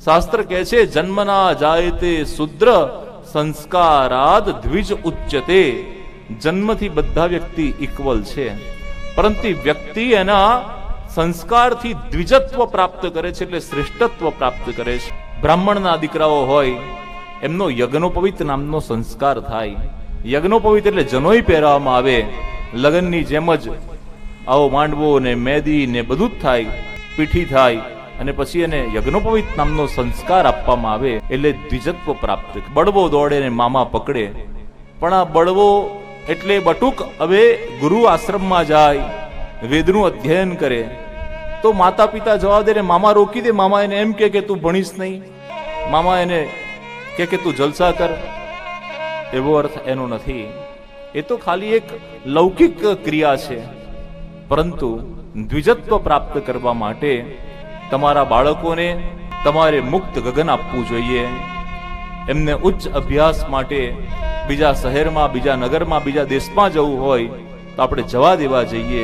શાસ્ત્ર કહે છે જન્મના જાયતે શુદ્ર સંસ્કારાદ દ્વિજ ઉચ્ચતે. જન્મથી બધા વ્યક્તિ ઇક્વલ છે, પરંતુ વ્યક્તિ એના સંસ્કારથી દ્વિજત્વ પ્રાપ્ત કરે છે, એટલે શ્રેષ્ઠત્વ પ્રાપ્ત કરે છે. બ્રાહ્મણના દીકરાઓ હોય એમનો યજ્ઞોપવિત નામનો સંસ્કાર થાય. યજ્ઞોપવિત એટલે જનોઈ પહેરવામાં આવે. લગ્નની જેમ જ આવો માંડવો ને મેદી ને બધું જ થાય, પીઠી થાય, અને પછી એને યજ્ઞોપવિત નામનો સંસ્કાર આપવામાં આવે એટલે દ્વિજત્વ પ્રાપ્ત. બળવો દોડે ને મામા પકડે, પણ આ બળવો એટલે બટુક હવે ગુરુ આશ્રમમાં જાય, વેદનું અધ્યયન કરે, તો માતા પિતા જવાબ દે ને મામા રોકી દે. મામા એને એમ કે તું ભણીશ નહીં, મામા એને કે તું જલસા કર. એવો અર્થ એનો નથી. એ તો ખાલી એક લૌકિક ક્રિયા છે, પરંતુ દ્વિજત્વ પ્રાપ્ત કરવા માટે તમારા બાળકોને તમારે મુક્ત ગગન આપવું જોઈએ. એમને ઉચ્ચ અભ્યાસ માટે બીજા શહેરમાં, બીજા નગરમાં, બીજા દેશમાં જવું હોય તો આપણે જવા દેવા જઈએ.